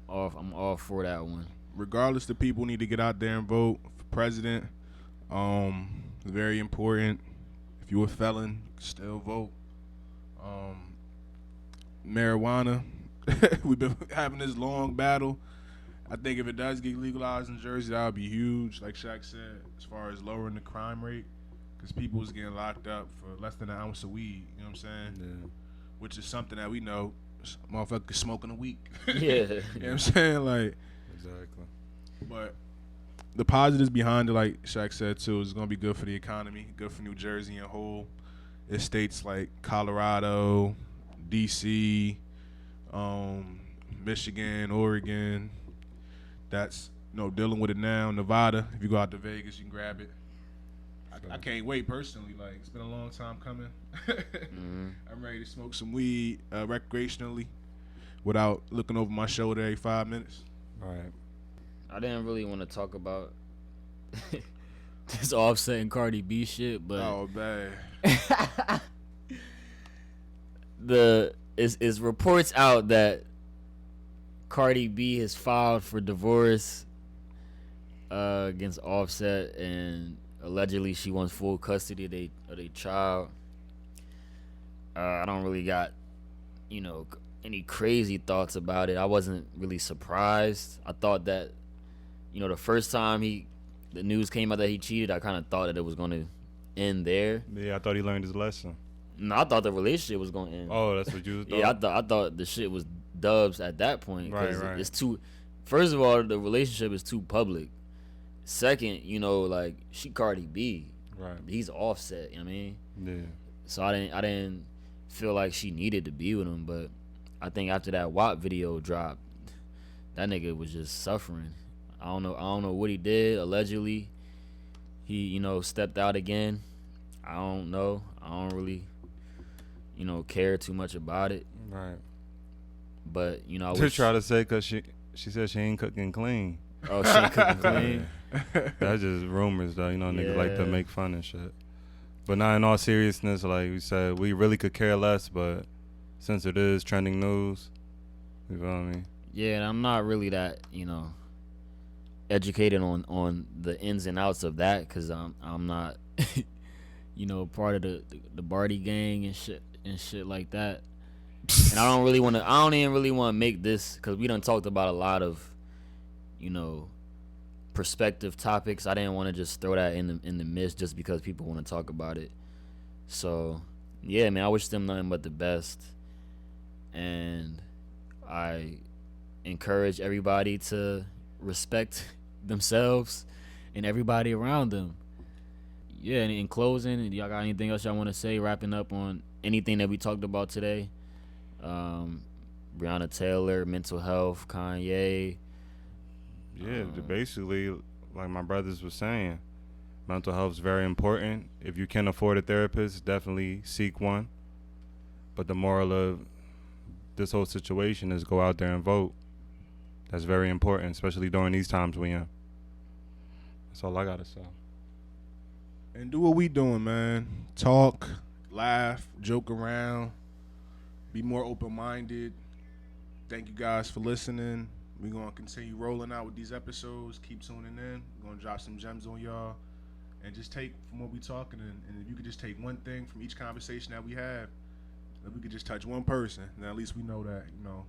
I'm all for that one. Regardless, the people need to get out there and vote for president. Very important. If you're a felon, still vote. Marijuana, we've been having this long battle. I think if it does get legalized in Jersey, that would be huge, like Shaq said, as far as lowering the crime rate, because people was getting locked up for less than an ounce of weed, you know what I'm saying? Yeah. Which is something that we know motherfuckers smoking a week. Yeah. You know what I'm saying? Like, Exactly. but the positives behind it, like Shaq said too, is going to be good for the economy, good for New Jersey in whole. It's states like Colorado, D.C., Michigan, Oregon, that's dealing with it now. Nevada, if you go out to Vegas, you can grab it. I can't wait personally. Like, it's been a long time coming. I'm ready to smoke some weed recreationally without looking over my shoulder every 5 minutes. Right. I didn't really want to talk about this Offset and Cardi B shit, but Oh man, it's reports out that Cardi B has filed for divorce against Offset, and allegedly she wants full custody of their child. I don't really got any crazy thoughts about it. I wasn't really surprised. I thought that the first time the news came out that he cheated, I kind of thought that it was going to end there. Yeah, I thought he learned his lesson. No, I thought the relationship was going to end. Oh, that's what you thought? Yeah, I thought the shit was dubs at that point. Right. It's too. First of all, the relationship is too public. Second, like she Cardi B. Right. He's Offset. You know what I mean? Yeah. So I didn't feel like she needed to be with him, but I think after that WAP video dropped, that nigga was just suffering. I don't know what he did. Allegedly, he stepped out again. I don't know. I don't really care too much about it. Right. But I To wish. try to say, because she said she ain't cooking clean. Oh, she ain't cooking clean. That's just rumors, though. Niggas like to Yeah. make fun and shit. But not in all seriousness, like we said, we really could care less. But since it is trending news, you feel me? Yeah, and I'm not really that educated on the ins and outs of that, because I'm not part of the Barty gang and shit like that. And I don't even really want to make this, because we done talked about a lot of perspective topics. I didn't want to just throw that in the midst just because people want to talk about it. So yeah, man, I wish them nothing but the best, and I encourage everybody to respect themselves and everybody around them. Yeah, and in closing, y'all got anything else y'all want to say, wrapping up on anything that we talked about today? Breonna Taylor, mental health, Kanye. Yeah, basically, like my brothers were saying, mental health is very important. If you can afford a therapist, definitely seek one. But the moral of this whole situation is go out there and vote. That's very important, especially during these times we in. That's all I gotta say. And do what we doing, man. Talk, laugh, joke around, be more open-minded. Thank you guys for listening. We're going to continue rolling out with these episodes. Keep tuning in. We're going to drop some gems on y'all. And just take from what we talking. And if you could just take one thing from each conversation that we have, if we could just touch one person, then at least we know that, you know,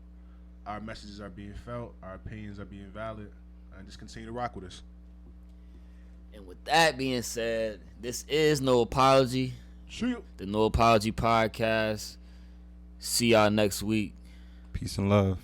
our messages are being felt, our opinions are being valid, and just continue to rock with us. And with that being said, this is No Apology. The No Apology Podcast. See y'all next week. Peace and love.